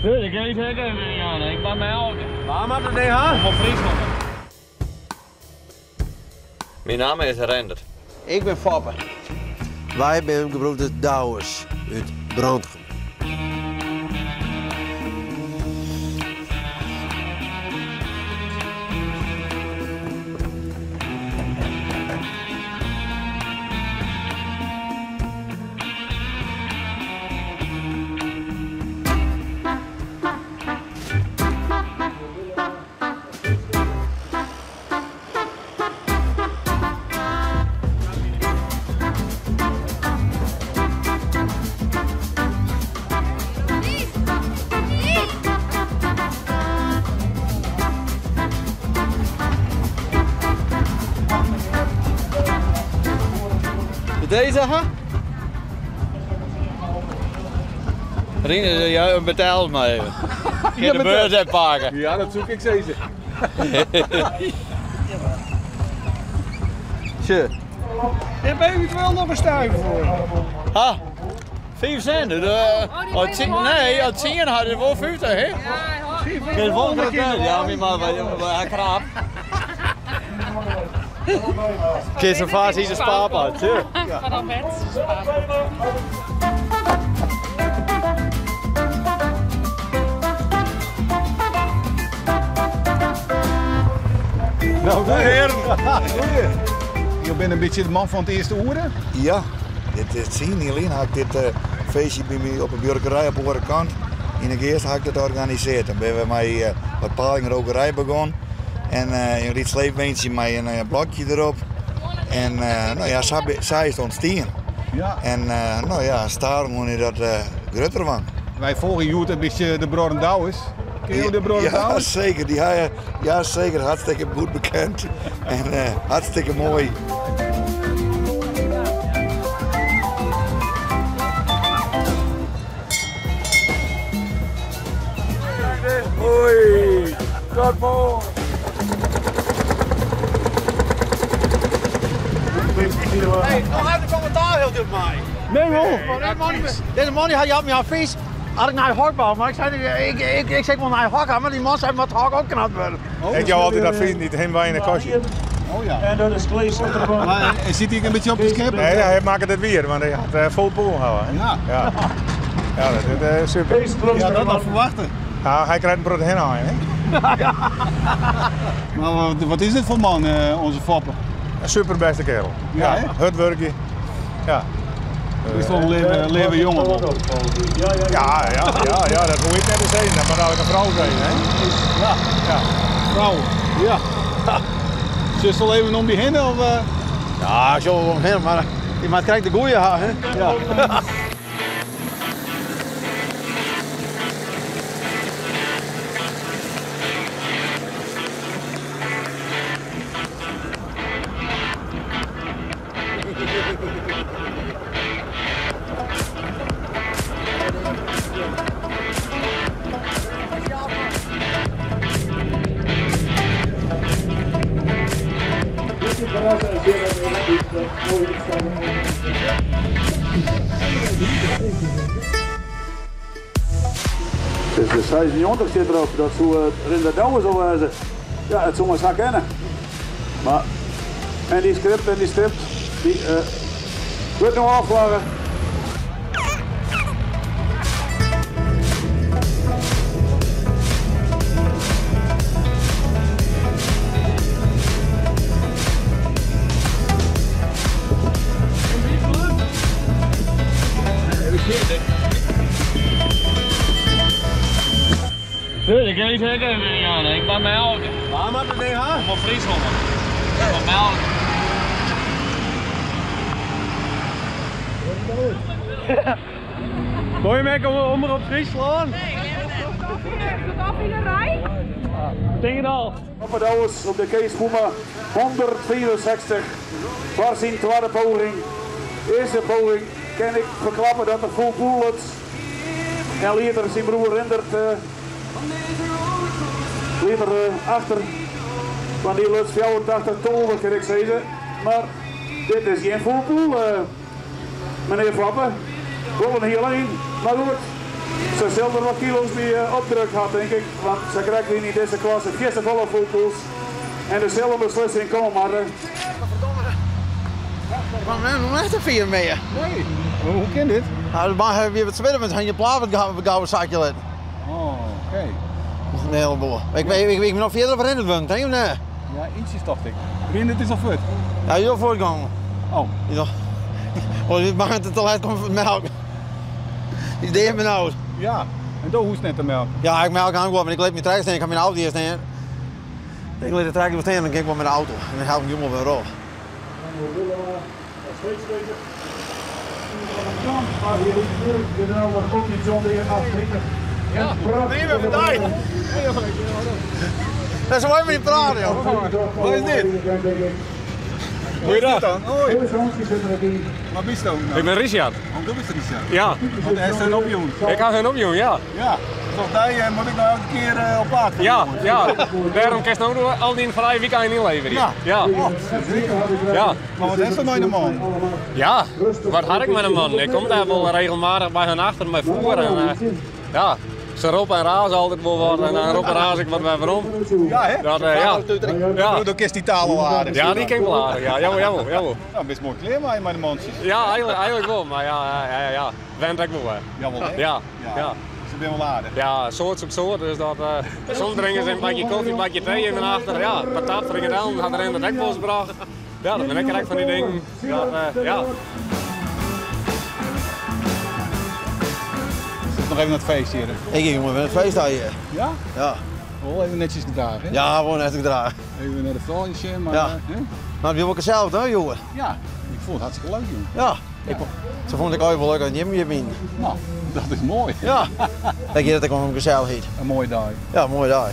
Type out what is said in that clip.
Nee, ik kan niet herkennen, Jan. Ik ben mij ook. Waarom heb je het niet gehad? Van Friesland. Mijn naam is Rendert. Ik ben Foppe. Wij zijn gebroeders Douwers uit Brandgem. Deze ha? Rien, ja, betaal me even. Kun je de beurs uitpakken? Ja, dat zoek ik zeker. Tje. Daar ben je wel nog een stuiver voor. Ha? 5 cent? Nee, al 10 had het wel 50, hè? Ja, geen volgende keer. Ja, maar krap. Kies zo vaak hier de spaarpad, tje. Maar dan met Nou, heren. Je bent een beetje de man van het eerste oeren? Ja, dit zien niet alleen had ik dit feestje bij mij op een burgerij op de andere kant. In de eerste had ik dat georganiseerd. Dan ben we met wat palingrokerij begonnen. En een riet sleepbeentje met een blokje erop. En nou ja, zij is ontstaan. Ja. En nou ja, daarom moet je dat groter van. Wij volgen Joet een beetje de Broer en Douwers. Ken je de Broer en Ja, Douwers? zeker. Ja, zeker. Hartstikke goed bekend. En hartstikke mooi. Hoi, tot morgen. Hey, nog even een commentaar heel dit mij. Nee hoor. Deze man die had me aan feest. Had ik naar de hok bouwen, maar ik zei, ik zeg wel naar de hok aan, maar die man zei, maar het hok ook knap worden. Ik jou altijd dat vriend niet heen bij in een kastje. Oh ja. En dat is Klees. Maar zit hij een beetje op de schip? Nee, hij maakt het weer, want hij had vol pool houden. Ja. Ja, ja dat is super. Ja, dat had verwachten. Ja, hij krijgt een brood hen aan, hè? Maar wat is dit voor man, onze Foppe? Een super beste kerel. Ja, hè? Hard werken. Ja. Is toch een leven jongen? Ja, dat moet ik net eens zeggen. Dat moet nou een vrouw zijn, hè? Ja. Ja. Vrouw. Ja. Zullen we al even om beginnen? Of, Ja, zo omheen, maar iemand krijgt de goeie haar, hè? Ja. Dus de 76 zit erop, dat zou Rendert Douwers al wezen. Ja, het zou maar gaan kennen. Maar, en die script, die wordt nog afvlagen. Nee, ik kan niet herkennen, Jan. Ik ben mij ook. Waarom heb je het niet gehad? Van Friesland. Van mij ook. Wil je mij onder op Friesland? Nee, af in de rij. Denk het al. Op het Douwers op de Kees Puma 164. Waar zijn tweede poging. Eerste poging kan ik verklappen dat de full pool het. En later zijn broer Rendert achter. Want die lukt 84 tolven kan ik zeggen. Maar dit is geen full pool, meneer Vappen. Willen hierheen. Maar goed, Ze zullen er wat kilo's mee opdruk had, denk ik. Want ze krijgen hier in deze klasse gisteren volle voetbals. En er zullen beslissing komen, maar... Maar nog echt een 4 mee. Nee. Maar hoe kan dit? Nou, dan heb je wat zwidden met je plaat gouden zakje laten. Oh, oké. Dat is een heleboel. Ik ben nog verder van in het wind, denk je nee? Ja, ietsjes dacht ik. Begin dit is al goed. Ja, je wil voortgaan. Oh. Je mag het te laat komen voor het melk. Die deed me nou. Ja, en dan hoe is net de melk? Ja, ik melk aangewoon, maar ik leed mijn trekker staan, ik ga mijn auto hier staan. Ik leed de trekker staan en dan kijk ik wel met de auto. En dan help ik helemaal weer op. Ja, nee, we vandaag. Dat is mooi met die praten, joh. Wat is dit? Goeiedag. Hoi. Waar ben je dan? Ik ben Richard. Oh, dat is Richard. Ja. Want hij is een opjoen. Ik ga geen opnieuw, ja. Ja. Volgens mij moet ik nou elke keer op paard. Ja, ja. Daarom kan je nou al die vrije weekend inleveren. Ja. Ja. Ja. Maar wat is er nou in de man? Ja, wat had ik met een man? Ik kom daar wel regelmatig bij hen achter mij voor. En, ja, ze roepen en razen altijd wel wat en dan roepen en raas ik wat bij waarom. Ja, hè? Dat, ja. Ja. Dan kist die taal al aardig. Ja, die ken ik wel aardig. Ja, jawel. Ja, best mooi kleer met de mansjes. Ja, eigenlijk wel, maar ja. Wend ik wel. Jawel, hè? Ja. Ze zijn wel aardig. Ja, soort op soort. Dus dat, soms drinken ze een bakje koffie, een bakje thee en achter. Ja, patat, frikandel, had er in de dekpols gebracht. Ja, dan ben ik direct van die dingen. Ja. Nog even naar het feest hier. Ik ging maar met het feest hier. Ja? Ja. Wel even netjes gedragen, hè? Ja, gewoon net gedragen. Even naar de vrouwtje, maar... Ja. Hè? Maar wie wil ik hetzelfde, hè, jongen? Ja, ik vond het hartstikke leuk, jongen. Ja. Zo vond ik ook wel leuk aan je min. Nou, dat is mooi. Ja. Ik denk dat ik gewoon een gezelligheid. Een mooie dag. Ja, mooie dag.